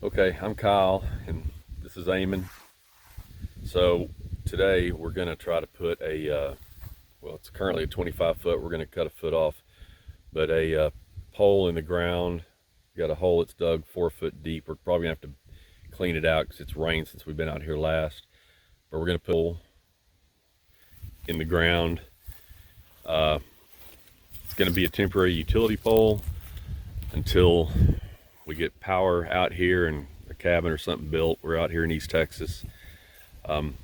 Okay, I'm Kyle and this is Eamon. So today we're going to try to put well, it's currently a 25 foot, we're going to cut a foot off, but a pole in the ground. We got a hole that's dug 4 foot deep. We're probably going to have to clean it out because it's rained since we've been out here last. But we're going to put a hole in the ground. It's going to be a temporary utility pole until we get power out here and a cabin or something built. We're out here in East Texas, and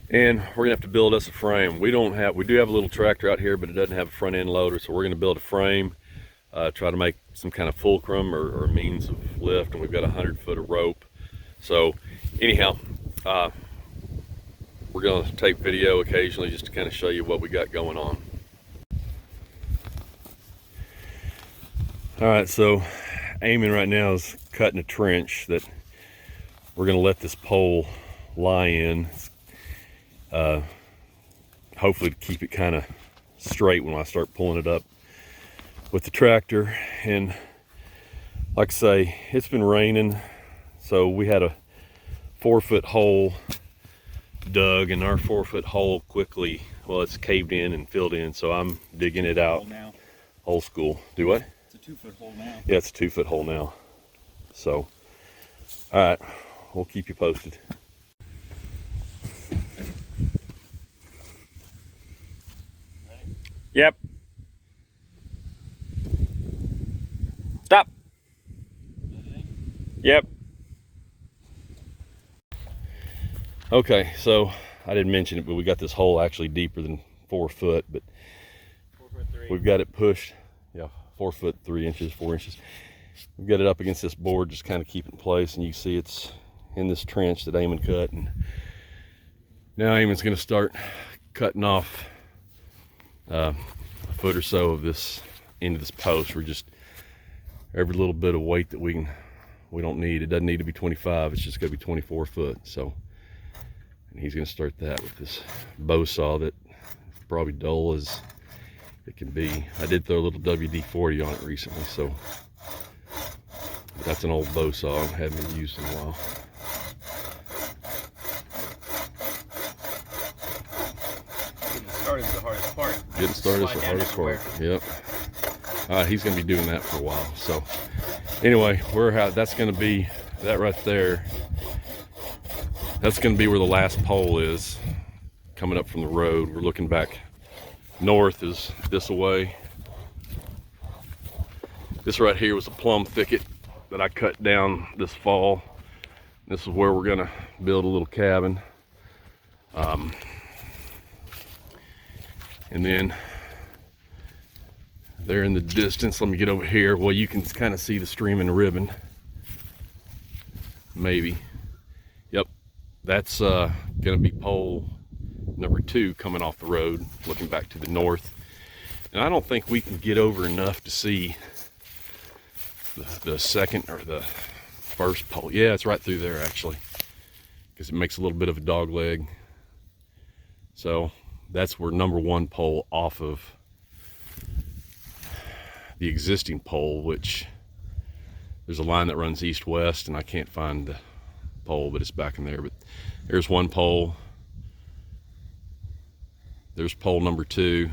we're gonna have to build us a frame. We do have a little tractor out here, but it doesn't have a front end loader, so we're gonna build a frame, try to make some kind of fulcrum or means of lift, and we've got 100 foot of rope. So anyhow, we're gonna take video occasionally just to kind of show you what we got going on. All right, so Eamon right now is cutting a trench that we're going to let this pole lie in, hopefully to keep it kind of straight when I start pulling it up with the tractor. And like I say, it's been raining, so we had a 4 foot hole dug, and our 4 foot hole quickly, well, it's caved in and filled in, so I'm digging it out. Old school. Do what? 2 foot hole now. Yeah, it's a 2 foot hole now. So, all right, we'll keep you posted. Ready? Yep. Stop. Yep. Okay, so I didn't mention it, but we got this hole actually deeper than 4 foot, but 4'3". We've got it pushed. Yeah, 4 foot 3 inches, 4 inches. We've got it up against this board, just kind of keep it in place, and you see it's in this trench that Eamon cut. And now Eamon's going to start cutting off a foot or so of this into this post. We're just every little bit of weight that we don't need. It doesn't need to be 25. It's just going to be 24 foot. So, and he's going to start that with this bow saw that probably dull as it can be. I did throw a little WD-40 on it recently, so that's an old bow saw and hadn't been used in a while. Getting started is the hardest part. Getting started is the hardest part. Yep. He's going to be doing that for a while. So anyway, that's going to be that right there. That's going to be where the last pole is coming up from the road. We're looking back north is this away. This right here was a plum thicket that I cut down this fall. This is where we're gonna build a little cabin. And then there in the distance, let me get over here. Well, you can kind of see the streaming ribbon. Maybe. Yep, that's gonna be pole number 2 coming off the road, looking back to the north. And I don't think we can get over enough to see the second or the first pole. Yeah, it's right through there actually, because it makes a little bit of a dog leg. So that's where number 1 pole off of the existing pole, which there's a line that runs east-west, and I can't find the pole, but it's back in there. But there's 1 pole. There's pole number 2.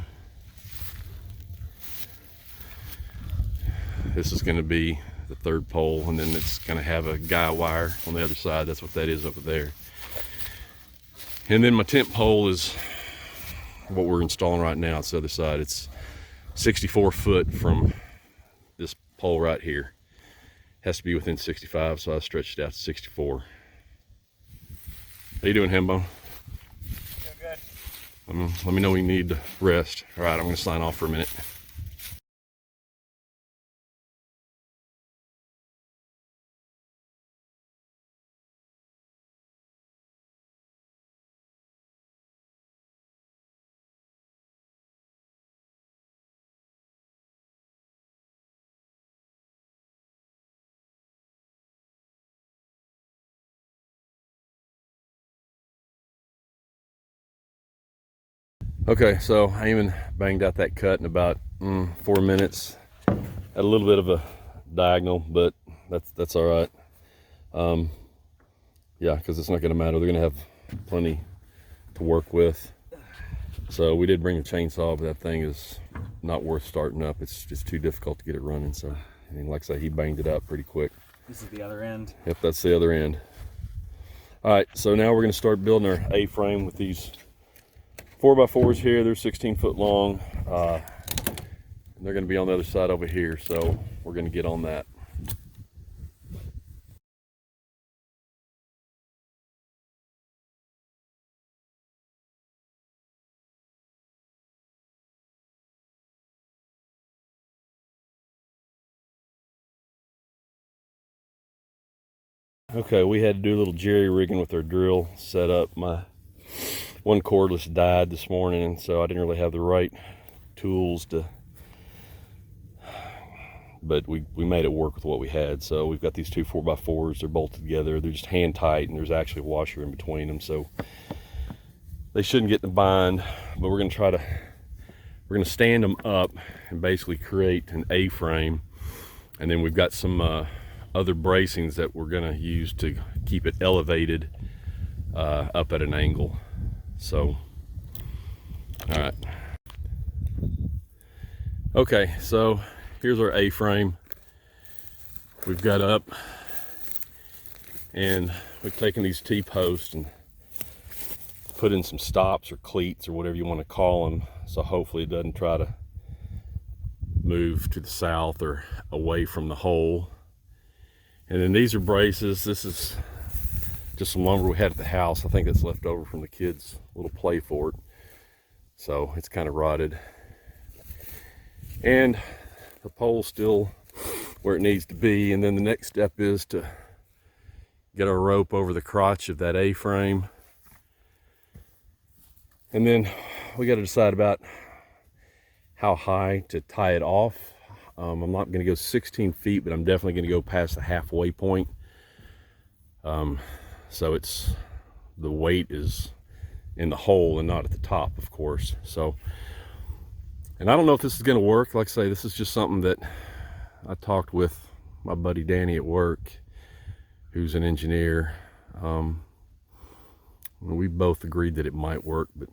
This is going to be the 3rd pole, and then it's going to have a guy wire on the other side. That's what that is over there. And then my tent pole is what we're installing right now. It's the other side. It's 64 foot from this pole right here. Has to be within 65, so I stretched it out to 64. How you doing, Hambone? Good. Let me know when you need to rest. All right, I'm going to sign off for a minute. Okay, so I even banged out that cut in about 4 minutes. Had a little bit of a diagonal, but that's all right. Yeah, because it's not going to matter. They're going to have plenty to work with. So we did bring a chainsaw, but that thing is not worth starting up. It's just too difficult to get it running. So, I mean, like I say, he banged it up pretty quick. This is the other end. Yep, that's the other end. All right, so now we're going to start building our A-frame with these 4x4s here. They're 16 foot long. And they're going to be on the other side over here, so we're going to get on that. Okay, we had to do a little jerry rigging with our drill setup. My one cordless died this morning, and so I didn't really have the right tools to, but we made it work with what we had. So we've got these two 4x4s. They're bolted together. They're just hand tight, and there's actually a washer in between them, so they shouldn't get in a bind. But we're gonna stand them up and basically create an A-frame, and then we've got some other bracings that we're gonna use to keep it elevated up at an angle. So, all right. Okay, so here's our A-frame. We've got up, and we've taken these T-posts and put in some stops or cleats or whatever you want to call them, so hopefully it doesn't try to move to the south or away from the hole. And then these are braces. This is just some lumber we had at the house. I think it's left over from the kids' little play fort, so it's kind of rotted. And the pole's still where it needs to be. And then the next step is to get our rope over the crotch of that A-frame. And then we got to decide about how high to tie it off. I'm not going to go 16 feet, but I'm definitely going to go past the halfway point. So the weight is in the hole and not at the top, of course. So, and I don't know if this is going to work. Like I say, this is just something that I talked with my buddy Danny at work, who's an engineer. We both agreed that it might work, but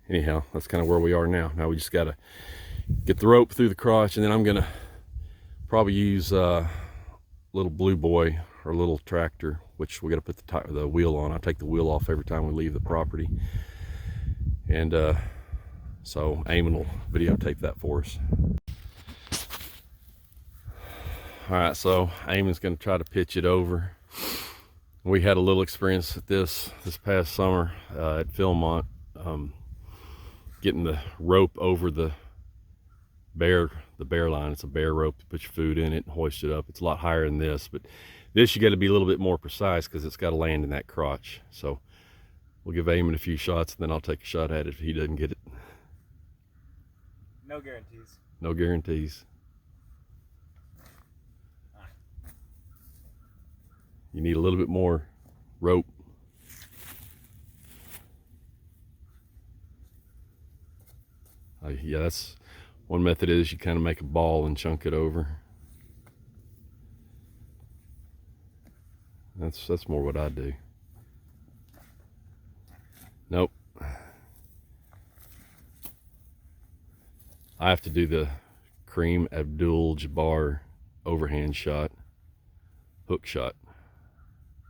anyhow, that's kind of where we are now. Now we just got to get the rope through the crotch, and then I'm going to probably use a little Blue Boy or a little tractor, which we got to put the wheel on. I take the wheel off every time we leave the property. And so Eamon will videotape that for us. All right, so Eamon's going to try to pitch it over. We had a little experience at this past summer at Philmont, getting the rope over the bear line. It's a bear rope to put your food in it and hoist it up. It's a lot higher than this, but this you got to be a little bit more precise because it's got to land in that crotch. So we'll give Eamon a few shots, and then I'll take a shot at it if he doesn't get it. No guarantees. No guarantees. You need a little bit more rope. Yeah, that's one method is you kind of make a ball and chunk it over. That's more what I do. Nope. I have to do the Kareem Abdul-Jabbar overhand shot, hook shot.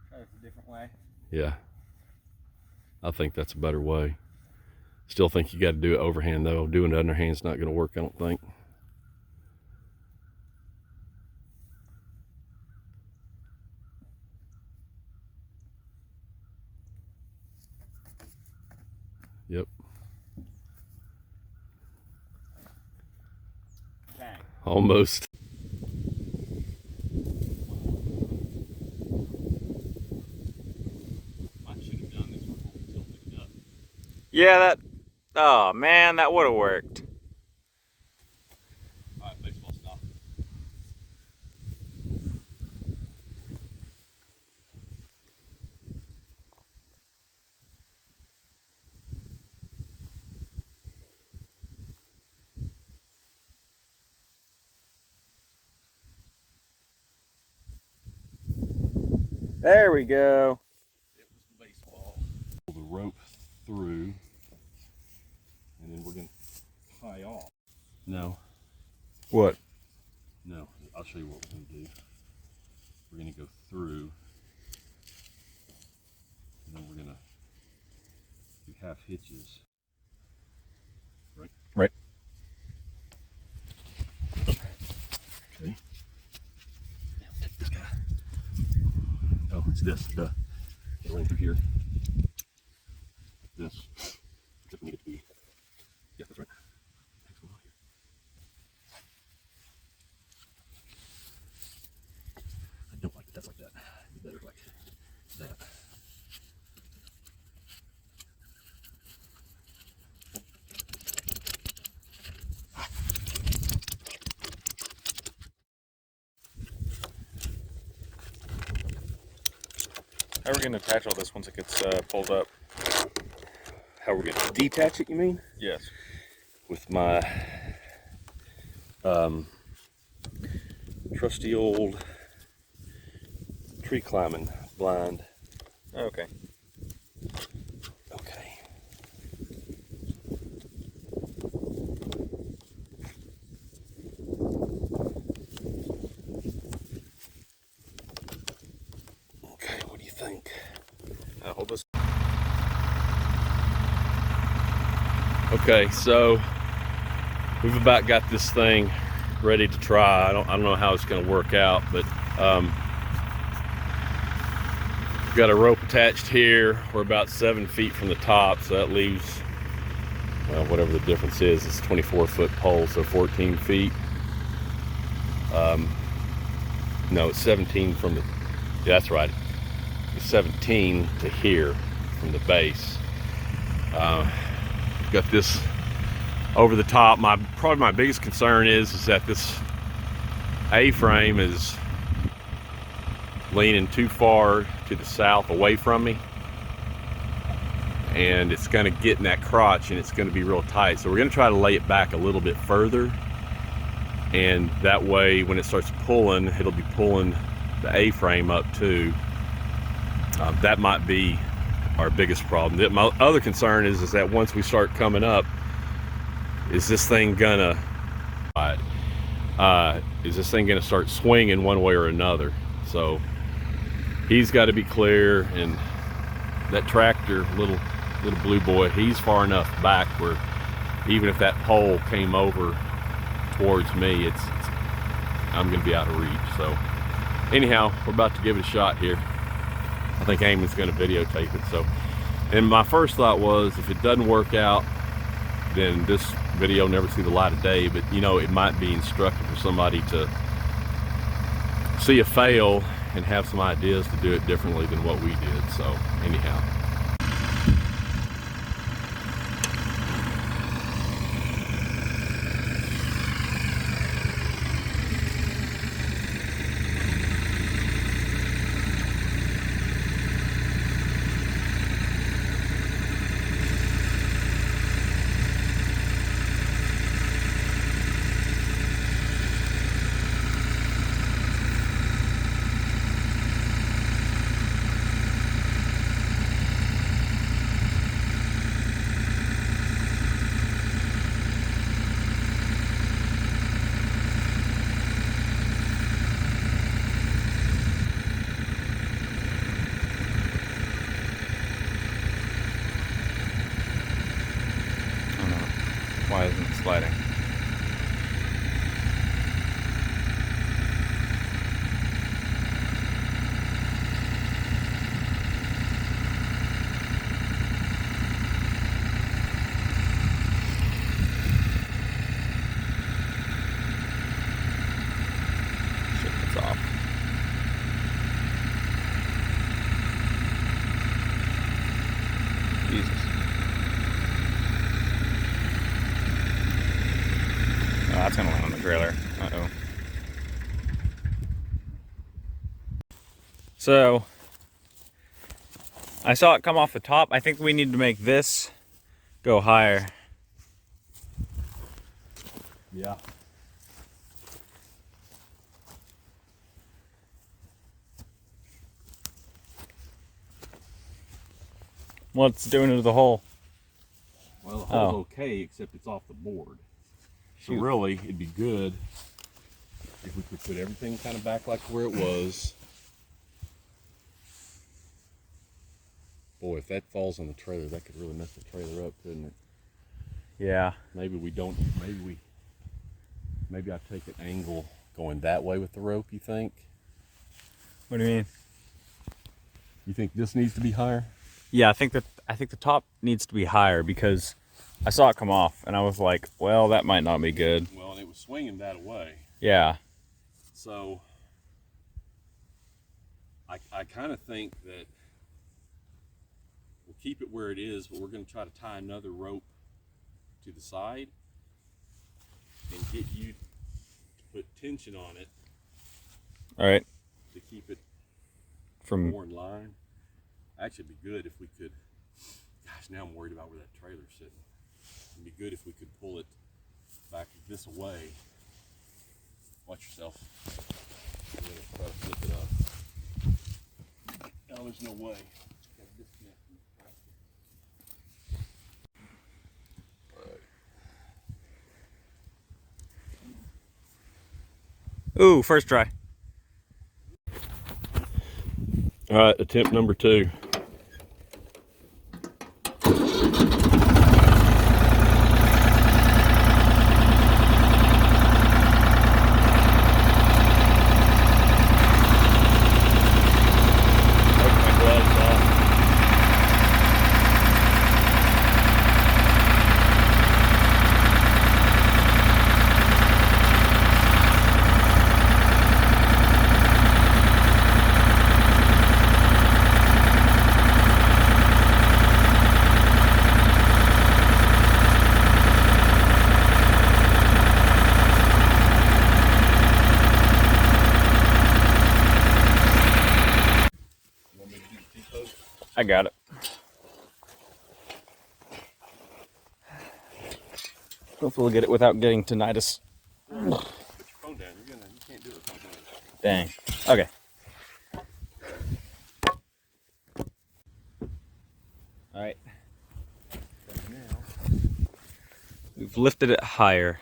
Try it a different way. Yeah, I think that's a better way. Still think you got to do it overhand though. Doing it underhand's not going to work, I don't think. Yep. Bang. Almost. Yeah, that. Oh man, that would have worked. All right, baseball stop. There we go. It was the baseball. Pull the rope through, and then we're gonna tie off. No. What? No, I'll show you what we're gonna do. We're gonna go through, and then we're gonna do half hitches. Right? Right. Okay. Now take this guy. Oh, it's this. Duh. Get right through here. This. Except we need it to be. Yeah, that's right. Next one out here. I don't like that. That's like that. It'd be better like that. How are we going to attach all this once it gets pulled up? How we're gonna detach it, you mean? Yes. With my trusty old tree climbing blind. Okay. Okay. Okay, what do you think? Hold this. Okay, so we've about got this thing ready to try. I don't know how it's going to work out, but we've got a rope attached here. We're about 7 feet from the top, so that leaves, well, whatever the difference is. It's a 24-foot pole, so 14 feet. No, it's 17 from the, yeah, that's right. It's 17 to here from the base. Got this over the top. Probably my biggest concern is that this A-frame is leaning too far to the south away from me, and it's going to get in that crotch and it's going to be real tight. So we're going to try to lay it back a little bit further, and that way when it starts pulling, it'll be pulling the A-frame up too. That might be our biggest problem. My other concern is that once we start coming up, is this thing gonna start swinging one way or another? So he's got to be clear, and that tractor, little blue boy, he's far enough back where even if that pole came over towards me, I'm gonna be out of reach. So anyhow, we're about to give it a shot here. I think Eamon's going to videotape it. So, and my first thought was, if it doesn't work out, then this video will never see the light of day. But you know, it might be instructive for somebody to see a fail and have some ideas to do it differently than what we did. So anyhow. Why isn't it sliding? Shit, it's off. Jesus. Oh, that's gonna land on the trailer. Uh-oh. So, I saw it come off the top. I think we need to make this go higher. Yeah. What's doing to the hole? Well, the hole's okay, except it's off the board. So really, it'd be good if we could put everything kind of back like where it was. Boy, if that falls on the trailer, that could really mess the trailer up, couldn't it? Yeah. Maybe we don't, maybe I take an angle going that way with the rope, you think? What do you mean? You think this needs to be higher? Yeah, I think the top needs to be higher because I saw it come off and I was like, well, that might not be good. Well, and it was swinging that away. Yeah. So I kind of think that we'll keep it where it is, but we're going to try to tie another rope to the side and get you to put tension on it. All right. To keep it From more in line. Actually, it'd be good if we could. Gosh, now I'm worried about where that trailer's sitting. It'd be good if we could pull it back this way. Watch yourself. I'm gonna try to flip it up. No, there's no way. Got to disconnect from the plastic. Ooh, first try. All right, attempt number 2. I got it. Hopefully we'll get it without getting tinnitus. Put your phone down. You can't do it with phone down. Dang. Okay. All right. Now we've lifted it higher.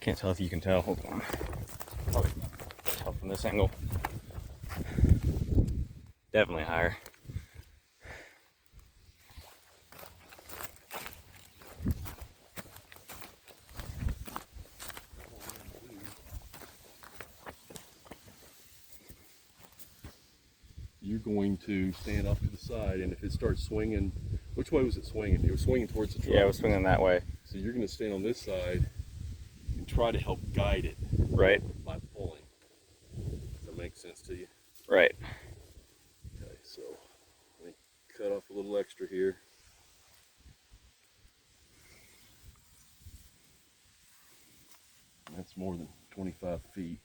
Can't tell if you can tell. Hold on. Probably tell from this angle. Definitely higher. You're going to stand off to the side, and if it starts swinging, which way was it swinging? It was swinging towards the truck. Yeah, it was swinging that way. So you're going to stand on this side and try to help guide it. Right. By pulling. Does that make sense to you? Right. Okay, so let me cut off a little extra here. That's more than 25 feet.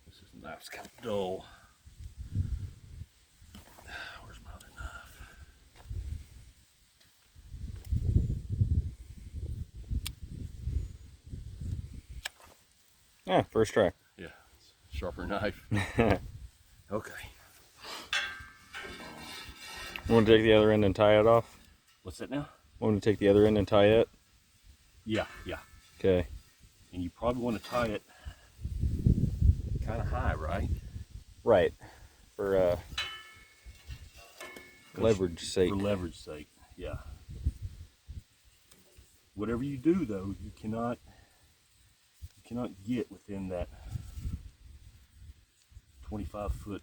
This is knife's kind of dull. Where's my other knife? Yeah, first try. Yeah, sharper knife. Okay. You want to take the other end and tie it off? What's that now? Want to take the other end and tie it? Yeah. Okay. And you probably want to tie it kind of high, right? Right. For leverage sake. For leverage sake, yeah. Whatever you do, though, you cannot get within that 25-foot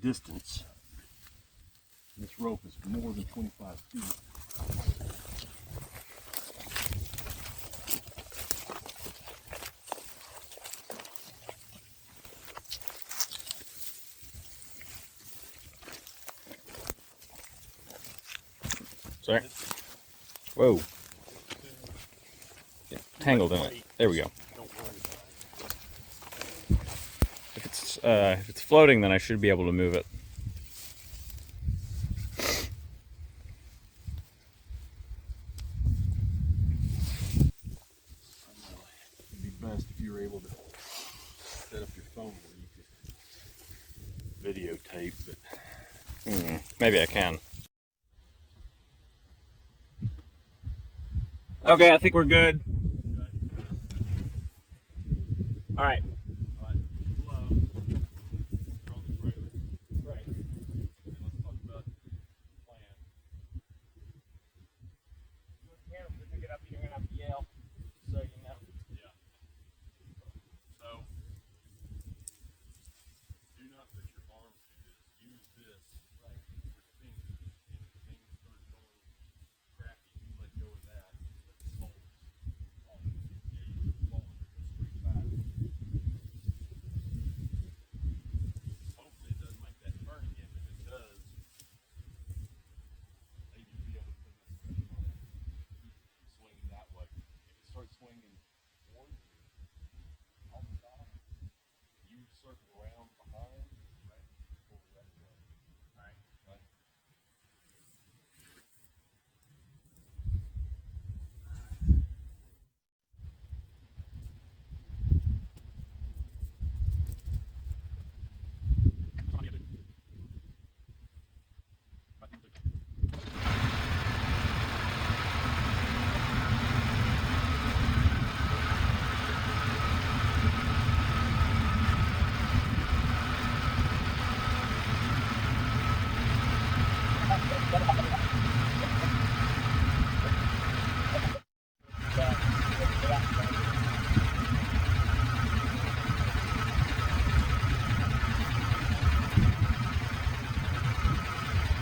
distance. This rope is more than 25 feet. Sorry. Whoa. Yeah, tangled in it. There we go. If it's floating, then I should be able to move it. It'd be best if you were able to set up your phone where you could videotape, but Maybe I can. Okay, I think we're good. All right.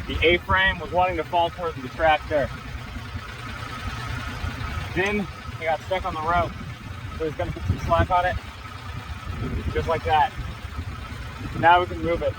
The A-frame was wanting to fall towards the tractor. Then he got stuck on the rope. So he's gonna put some slack on it. Just like that. Now we can move it.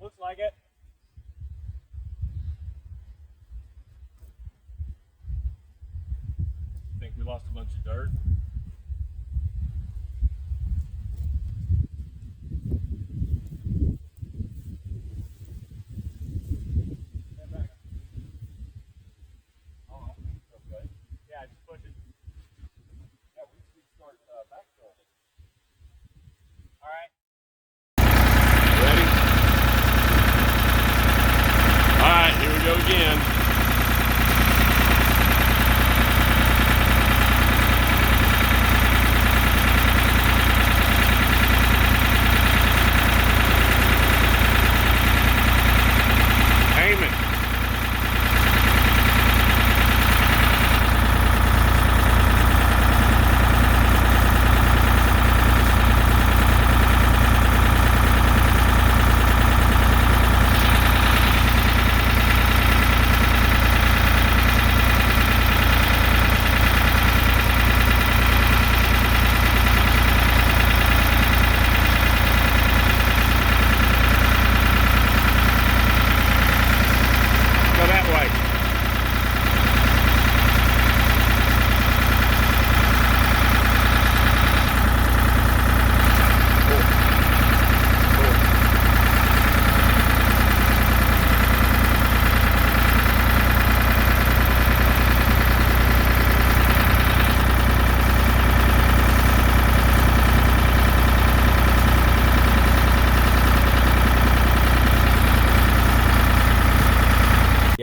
Looks like it. Think we lost a bunch of dirt? Yeah, just push it. Yeah, we start backfilling it. All right. Ready? All right, here we go again. Aiming.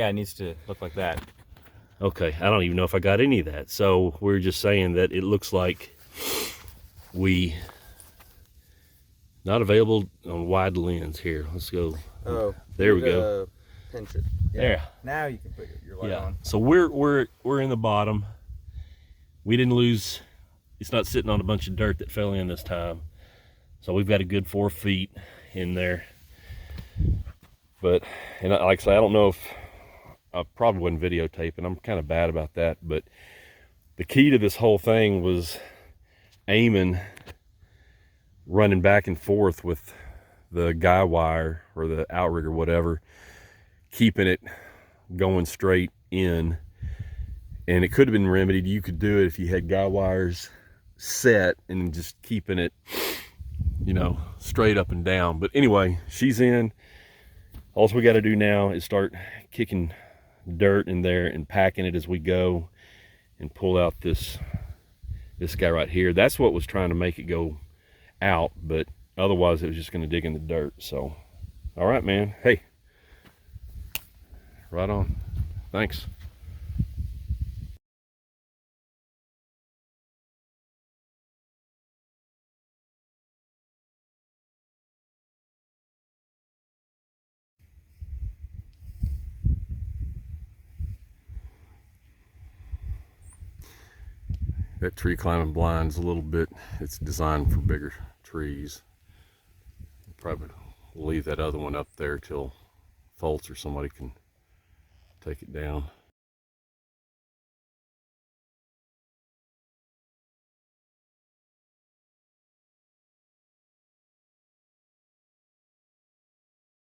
Yeah, it needs to look like that. Okay, I don't even know if I got any of that. So we're just saying that it looks like we not available on wide lens here. Let's go. Oh, there we go. Pinch it. Yeah. There. Now you can put your light on. So we're in the bottom. We didn't lose. It's not sitting on a bunch of dirt that fell in this time. So we've got a good 4 feet in there. But, and like I say, I don't know if I probably wasn't videotaping. I'm kind of bad about that. But the key to this whole thing was Eamon running back and forth with the guy wire or the outrigger or whatever, keeping it going straight in. And it could have been remedied. You could do it if you had guy wires set and just keeping it, you know, straight up and down. But anyway, she's in. All we got to do now is start kicking dirt in there and packing it as we go, and pull out this guy right here. That's what was trying to make it go out, but otherwise it was just going to dig in the dirt. So all right, man. Hey, right on. Thanks. That tree climbing blind's a little bit, it's designed for bigger trees. Probably leave that other one up there till Fultz or somebody can take it down.